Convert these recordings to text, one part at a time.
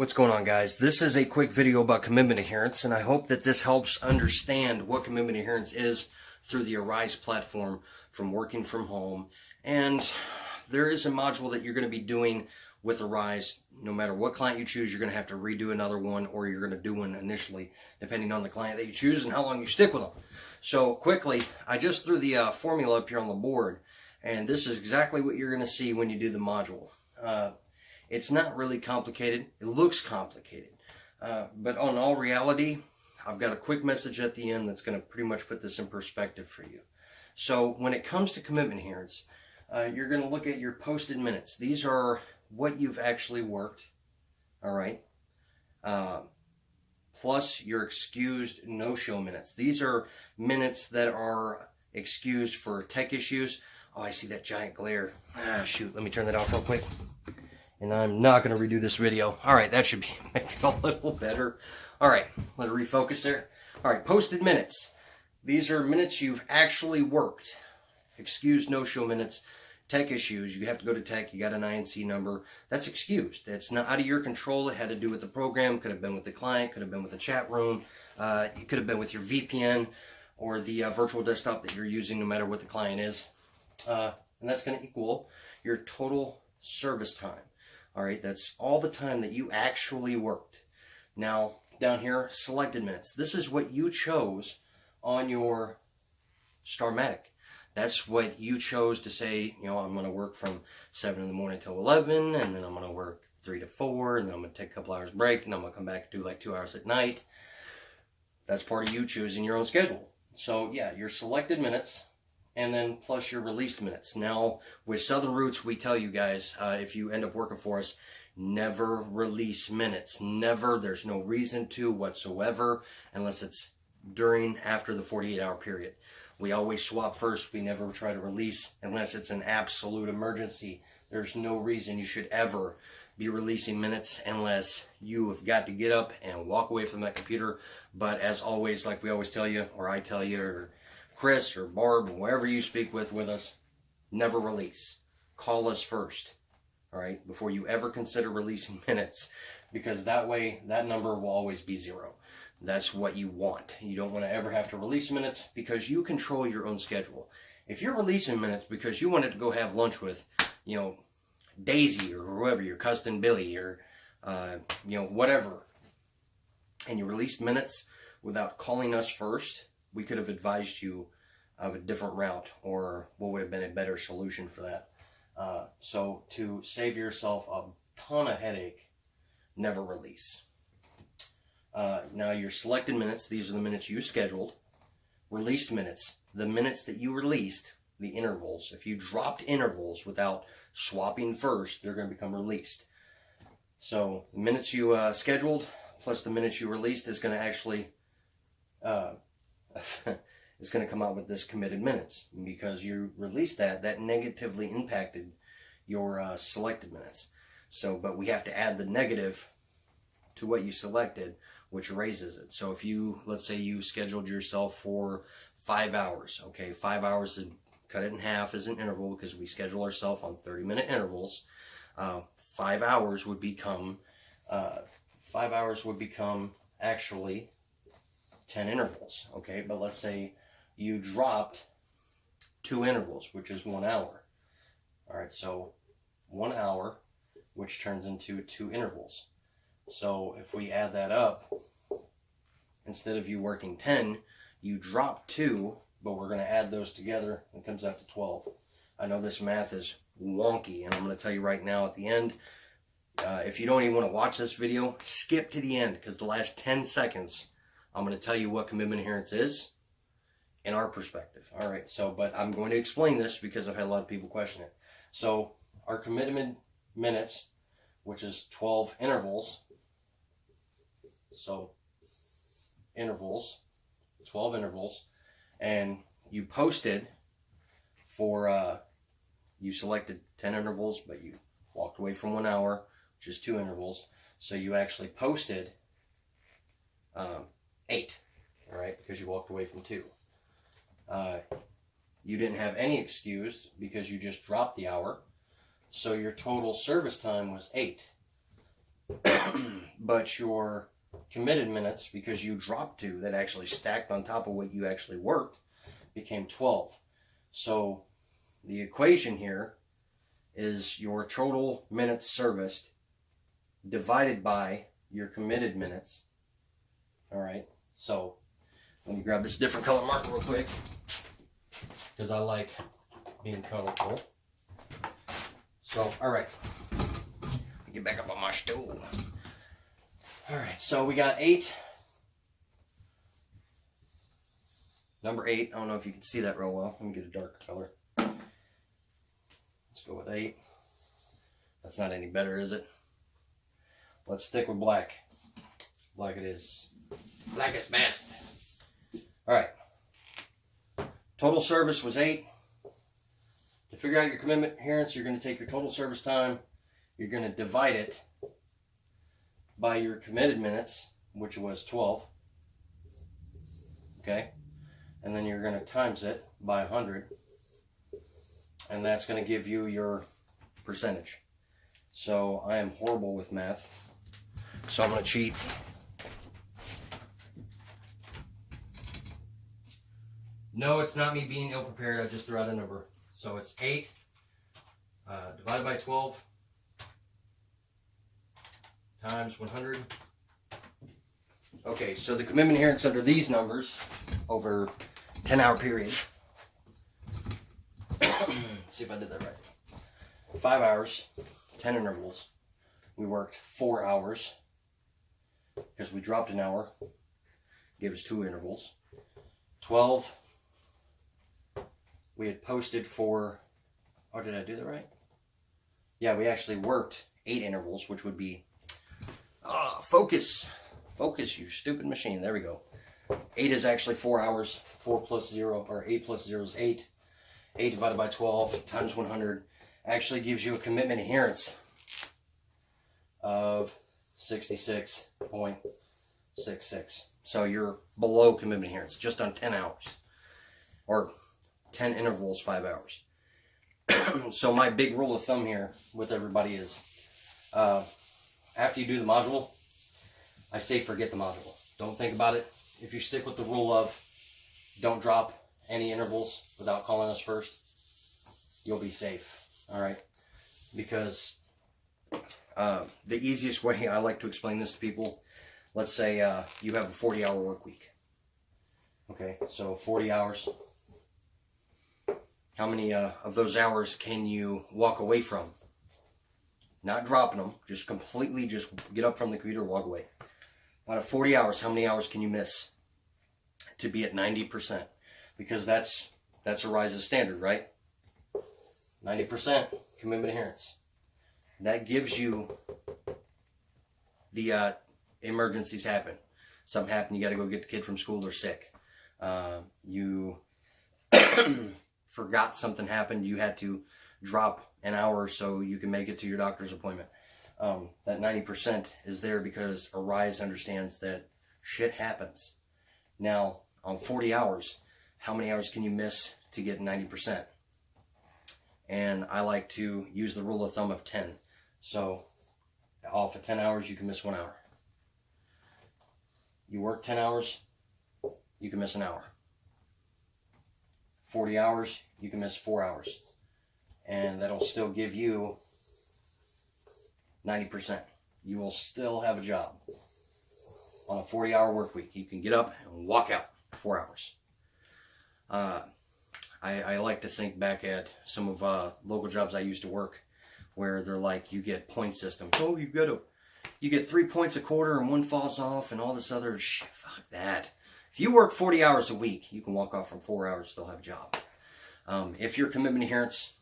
What's going on, guys? This is a quick video about commitment adherence, and I hope that this helps understand what commitment adherence is through the Arise platform from working from home. And there is a module that you're going to be doing with Arise. No matter what client you choose, you're going to have to redo another one, or you're going to do one initially, depending on the client that you choose and how long you stick with them. So quickly, I just threw the formula up here on the board, and this is exactly what you're going to see when you do the module. It's not really complicated. It looks complicated. But on all reality, I've got a quick message at the end that's going to pretty much put this in perspective for you. So when it comes to commitment adherence, you're going to look at your posted minutes. These are what you've actually worked, all right? Plus your excused no-show minutes. These are minutes that are excused for tech issues. Oh, I see that giant glare. Shoot, let me turn that off real quick. And I'm not going to redo this video. All right, that should make it a little better. All right, let it refocus there. All right, posted minutes. These are minutes you've actually worked. Excused no-show minutes. Tech issues. You have to go to tech. You got an INC number. That's excused. It's not out of your control. It had to do with the program. Could have been with the client. Could have been with the chat room. It could have been with your VPN or the virtual desktop that you're using, no matter what the client is. And that's going to equal your total service time. All right, that's all the time that you actually worked. Now, down here, selected minutes. This is what you chose on your Starmatic. That's what you chose to say, you know, I'm going to work from 7 in the morning till 11, and then I'm going to work 3 to 4, and then I'm going to take a couple hours break, and I'm going to come back and do like 2 hours at night. That's part of you choosing your own schedule. So, yeah, your selected minutes, and then plus your released minutes. Now, with Southern Roots, we tell you guys, if you end up working for us, never release minutes. Never. There's no reason to whatsoever, unless it's after the 48-hour period. We always swap first. We never try to release unless it's an absolute emergency. There's no reason you should ever be releasing minutes unless you have got to get up and walk away from that computer. But as always, like we always tell you, or I tell you, or Chris or Barb, whoever you speak with us, never release. Call us first, all right, before you ever consider releasing minutes, because that way that number will always be 0. That's what you want. You don't want to ever have to release minutes because you control your own schedule. If you're releasing minutes because you wanted to go have lunch with, you know, Daisy or whoever, your cousin Billy or, you know, whatever, and you released minutes without calling us first, we could have advised you of a different route or what would have been a better solution for that. So to save yourself a ton of headache, never release. Now your selected minutes, these are the minutes you scheduled. Released minutes, the minutes that you released, the intervals. If you dropped intervals without swapping first, they're going to become released. So the minutes you scheduled plus the minutes you released is going to actually is going to come out with this committed minutes, because you released that negatively impacted your selected minutes. So, but we have to add the negative to what you selected, which raises it. So if you, let's say you scheduled yourself for 5 hours, okay, 5 hours, cut it in half as an interval because we schedule ourselves on 30-minute intervals. 5 hours would become, actually 10 intervals, okay? But let's say you dropped 2 intervals, which is 1 hour. All right, so 1 hour, which turns into 2 intervals. So if we add that up, instead of you working 10, you drop 2, but we're going to add those together, and it comes out to 12. I know this math is wonky, and I'm going to tell you right now at the end, if you don't even want to watch this video, skip to the end, because the last 10 seconds, I'm going to tell you what commitment adherence is in our perspective. All right, so, but I'm going to explain this because I've had a lot of people question it. So our commitment minutes, which is 12 intervals, so intervals, 12 intervals, and you posted for, you selected 10 intervals, but you walked away from 1 hour, which is 2 intervals, so you actually posted 8, all right, because you walked away from 2. You didn't have any excuse because you just dropped the hour, so your total service time was 8. but your committed minutes, because you dropped 2 that actually stacked on top of what you actually worked, became 12. So the equation here is your total minutes serviced divided by your committed minutes. All right, so let me grab this different color marker real quick because I like being colorful. So, all right, get back up on my stool. All right, so we got 8. Number 8, I don't know if you can see that real well. Let me get a darker color. Let's go with 8. That's not any better, is it? Let's stick with black. Black it is. Black is best. All right. Total service was 8. To figure out your commitment adherence, you're going to take your total service time. You're going to divide it by your committed minutes, which was 12. Okay? And then you're going to times it by 100. And that's going to give you your percentage. So I am horrible with math. So I'm going to cheat. No, it's not me being ill-prepared. I just threw out a number. So it's 8 divided by 12 times 100. Okay, so the commitment adherence under these numbers over 10-hour period. Let's see if I did that right. 5 hours, 10 intervals. We worked 4 hours because we dropped an hour. Gave us 2 intervals. 12. We had posted for, oh, did I do that right? Yeah, we actually worked 8 intervals, which would be, focus, you stupid machine. There we go. 8 is actually 4 hours. 4 plus 0, or 8 plus 0 is 8. 8 divided by 12 times 100 actually gives you a commitment adherence of 66.66. So you're below commitment adherence, just on 10 hours. Or 10 intervals, 5 hours. So my big rule of thumb here with everybody is, after you do the module, I say forget the module. Don't think about it. If you stick with the rule of don't drop any intervals without calling us first, you'll be safe. All right? Because the easiest way I like to explain this to people, let's say you have a 40-hour work week. Okay, so 40 hours. How many of those hours can you walk away from? Not dropping them, just completely just get up from the computer and walk away. Out of 40 hours, how many hours can you miss to be at 90%? Because that's a RISE standard, right? 90% commitment adherence. That gives you the emergencies happen. Something happened, you got to go get the kid from school, they're sick. You forgot something happened, you had to drop an hour so you can make it to your doctor's appointment. That 90% is there because a RISE understands that shit happens. Now, on 40 hours, how many hours can you miss to get 90%? And I like to use the rule of thumb of 10. So, off of 10 hours, you can miss 1 hour. You work 10 hours, you can miss an hour. 40 hours, you can miss 4 hours. And that'll still give you 90%. You will still have a job. On a 40-hour work week, you can get up and walk out 4 hours. I like to think back at some of local jobs I used to work where they're like, you get point systems. Oh, you get 3 points a quarter and 1 falls off and all this other shit. Fuck that. If you work 40 hours a week, you can walk off from 4 hours and still have a job. If your commitment adherence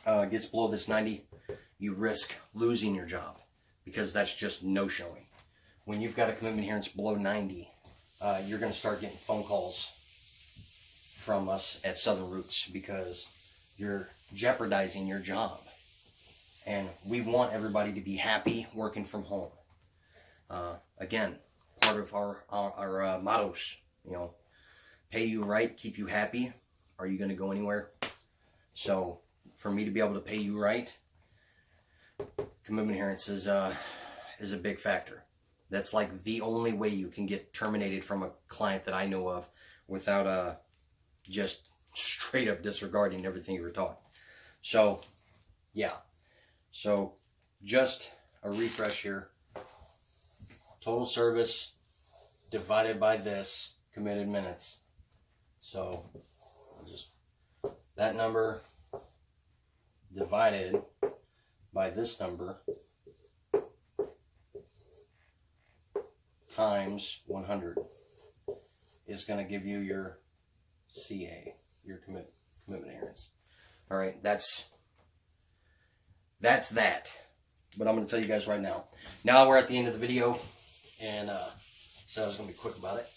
gets below this 90, you risk losing your job because that's just no-showing. When you've got a commitment adherence below 90, you're going to start getting phone calls from us at Southern Roots because you're jeopardizing your job. And we want everybody to be happy working from home. Again, part of our mottos, pay you right, keep you happy. Are you going to go anywhere? So, for me to be able to pay you right, commitment adherence is is a big factor. That's like the only way you can get terminated from a client that I know of without just straight up disregarding everything you were taught. So, yeah. So, just a refresh here. Total service divided by this committed minutes. So, just that number divided by this number times 100 is going to give you your CA, your commitment adherence. All right, that's that. But I'm going to tell you guys right now. Now we're at the end of the video, and so I was going to be quick about it.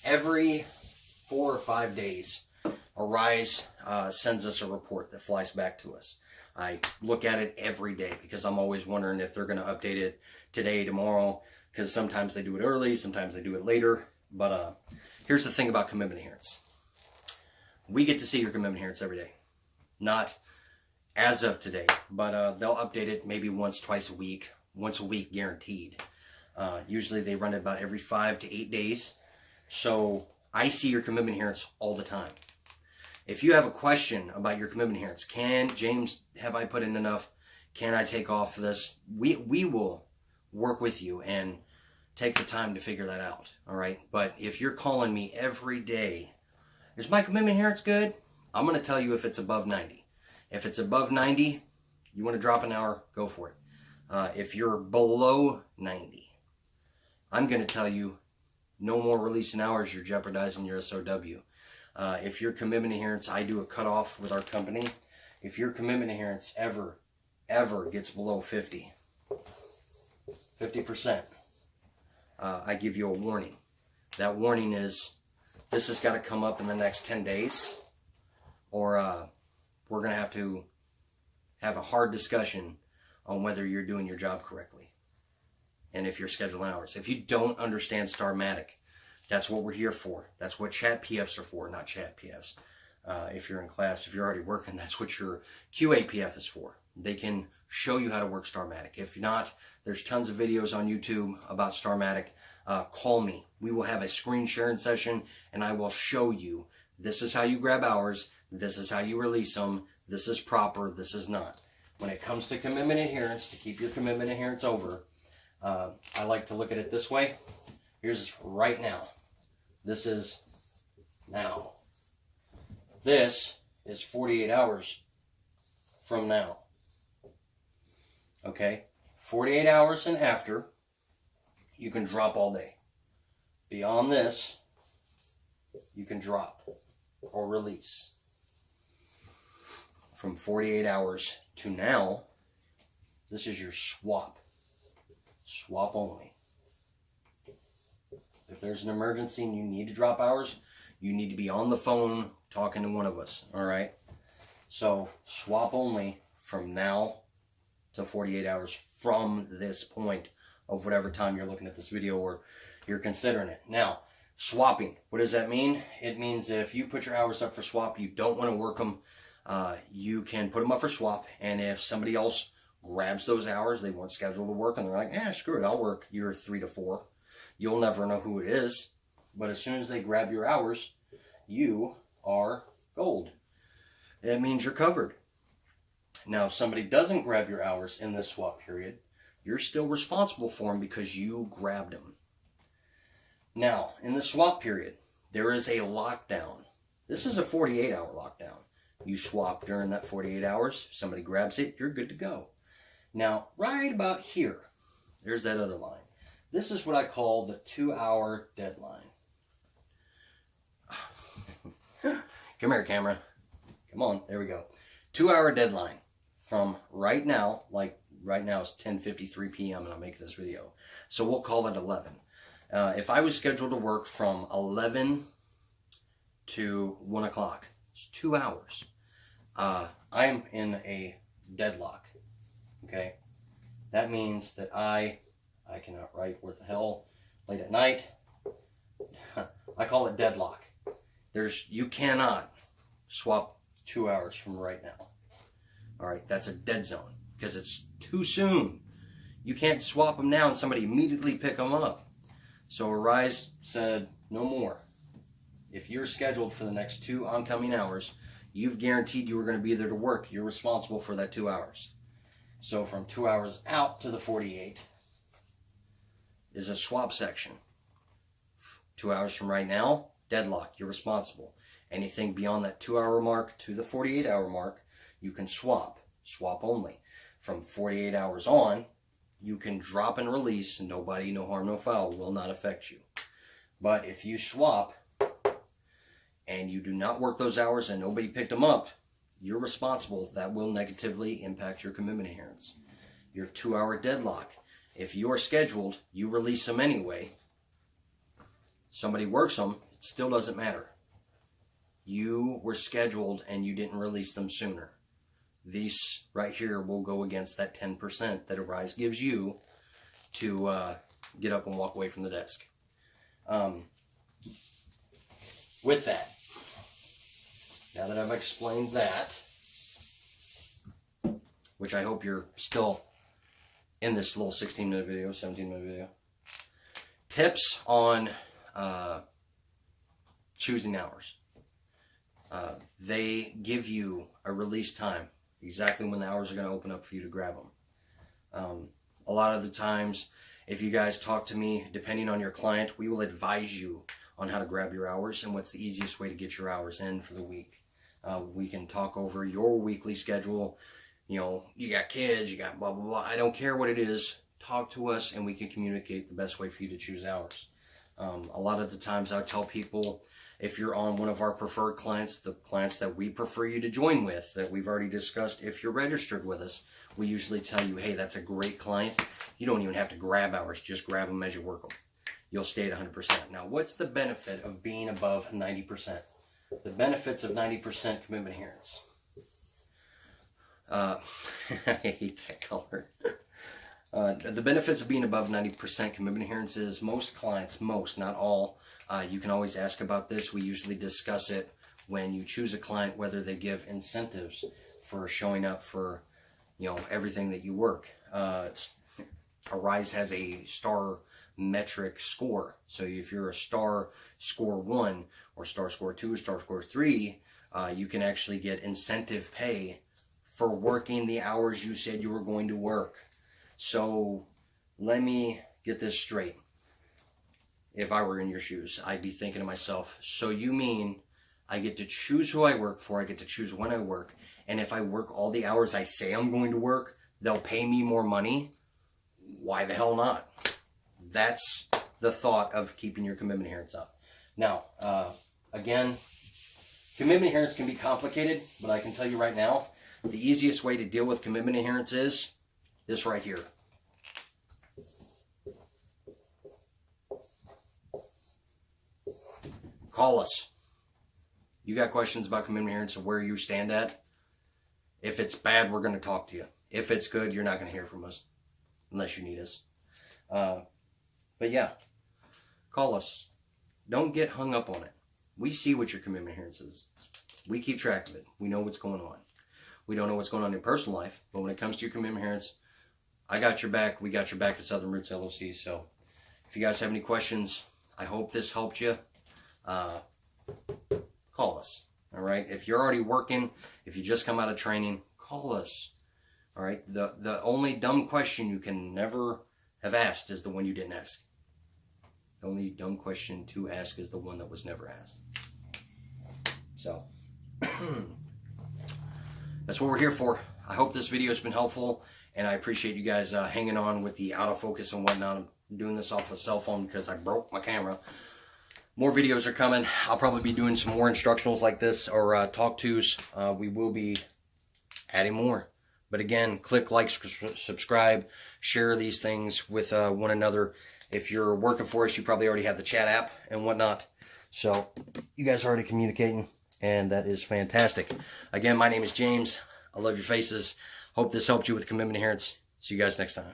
Every 4 or 5 days, Arise sends us a report that flies back to us. I look at it every day because I'm always wondering if they're going to update it today, tomorrow, because sometimes they do it early, sometimes they do it later. But here's the thing about commitment adherence. We get to see your commitment adherence every day. Not as of today, but they'll update it maybe once a week guaranteed. Usually they run it about every 5 to 8 days. So I see your commitment adherence all the time. If you have a question about your commitment adherence, James, have I put in enough? Can I take off this? We will work with you and take the time to figure that out, all right? But if you're calling me every day, is my commitment adherence good? I'm going to tell you if it's above 90. If it's above 90, you want to drop an hour, go for it. If you're below 90, I'm going to tell you no more releasing hours, you're jeopardizing your SOW. If your commitment adherence, I do a cutoff with our company. If your commitment adherence ever gets below 50%, I give you a warning. That warning is, this has got to come up in the next 10 days, or we're going to have a hard discussion on whether you're doing your job correctly and if you're scheduling hours. If you don't understand Starmatic, that's what we're here for. That's what chat PFs are for, not chat PFs. If you're in class, if you're already working, that's what your QA PF is for. They can show you how to work Starmatic. If not, there's tons of videos on YouTube about Starmatic. Call me. We will have a screen sharing session, and I will show you this is how you grab hours, this is how you release them, this is proper, this is not. When it comes to commitment adherence, to keep your commitment adherence over, I like to look at it this way. Here's right now. This is now. This is 48 hours from now. Okay? 48 hours and after, you can drop all day. Beyond this, you can drop or release. From 48 hours to now, this is your swap. Swap only. If there's an emergency and you need to drop hours, you need to be on the phone talking to one of us, all right? So, swap only from now to 48 hours from this point of whatever time you're looking at this video or you're considering it. Now, swapping, what does that mean? It means if you put your hours up for swap, you don't want to work them, you can put them up for swap, and if somebody else grabs those hours, they weren't scheduled to work, and they're like, screw it, I'll work your 3 to 4. You'll never know who it is, but as soon as they grab your hours, you are gold. That means you're covered. Now, if somebody doesn't grab your hours in this swap period, you're still responsible for them because you grabbed them. Now, in the swap period, there is a lockdown. This is a 48-hour lockdown. You swap during that 48 hours, somebody grabs it, you're good to go. Now, right about here, there's that other line. This is what I call the 2-hour deadline. Come here, camera. Come on, there we go. 2-hour deadline from right now, like right now it's 10:53 p.m. and I'm making this video. So we'll call it 11. If I was scheduled to work from 11 to 1 o'clock, it's 2 hours. I'm in a deadlock, okay? That means that I cannot write worth the hell late at night. I call it deadlock. You cannot swap 2 hours from right now. All right, that's a dead zone because it's too soon. You can't swap them now and somebody immediately pick them up. So Arise said, no more. If you're scheduled for the next 2 oncoming hours, you've guaranteed you were going to be there to work. You're responsible for that 2 hours. So from 2 hours out to the 48 is a swap section. 2 hours from right now, deadlock, you're responsible. Anything beyond that 2-hour mark to the 48-hour mark, you can swap only. From 48 hours on, you can drop and release, and nobody, no harm, no foul, will not affect you. But if you swap and you do not work those hours and nobody picked them up, you're responsible. That will negatively impact your commitment adherence. Your 2-hour deadlock. If you're scheduled, you release them anyway. Somebody works them, it still doesn't matter. You were scheduled and you didn't release them sooner. These right here will go against that 10% that Arise gives you to get up and walk away from the desk. With that, now that I've explained that, which I hope you're still in this little 16-minute video, 17-minute video, tips on choosing hours. They give you a release time, exactly when the hours are going to open up for you to grab them. A lot of the times, if you guys talk to me, depending on your client, we will advise you on how to grab your hours and what's the easiest way to get your hours in for the week. We can talk over your weekly schedule. You know, you got kids, you got blah, blah, blah. I don't care what it is. Talk to us and we can communicate the best way for you to choose hours. A lot of the times I tell people, if you're on one of our preferred clients, the clients that we prefer you to join with, that we've already discussed, if you're registered with us, we usually tell you, hey, that's a great client. You don't even have to grab hours. Just grab them as you work them. You'll stay at 100%. Now, what's the benefit of being above 90%? The benefits of 90% commitment adherence. I hate that color. The benefits of being above 90% commitment adherence is most clients, not all, you can always ask about this. We usually discuss it when you choose a client, whether they give incentives for showing up for, everything that you work. Arise has a star metric score. So if you're a star score 1 or star score 2, star score 3, you can actually get incentive pay for working the hours you said you were going to work. So let me get this straight. If I were in your shoes, I'd be thinking to myself, so you mean I get to choose who I work for, I get to choose when I work, and if I work all the hours I say I'm going to work, they'll pay me more money? Why the hell not? That's the thought of keeping your commitment adherence up. Now, again, commitment adherence can be complicated, but I can tell you right now, the easiest way to deal with commitment adherence is this right here. Call us. You got questions about commitment adherence or where you stand at? If it's bad, we're going to talk to you. If it's good, you're not going to hear from us unless you need us. But yeah, call us. Don't get hung up on it. We see what your commitment adherence is. We keep track of it. We know what's going on. We don't know what's going on in your personal life, but when it comes to your commitment adherence, I got your back. We got your back at Southern Roots LLC. So if you guys have any questions, I hope this helped you. Call us. All right. If you're already working, if you just come out of training, call us. All right. The only dumb question you can never have asked is the one you didn't ask. The only dumb question to ask is the one that was never asked. So that's what we're here for. I hope this video has been helpful, and I appreciate you guys hanging on with the autofocus and whatnot. I'm doing this off a cell phone because I broke my camera. More videos are coming. I'll probably be doing some more instructionals like this or talk-tos. We will be adding more. But again, click like, subscribe, share these things with one another. If you're working for us, you probably already have the chat app and whatnot. So you guys are already communicating, and that is fantastic. Again, my name is James. I love your faces. Hope this helped you with commitment adherence. See you guys next time.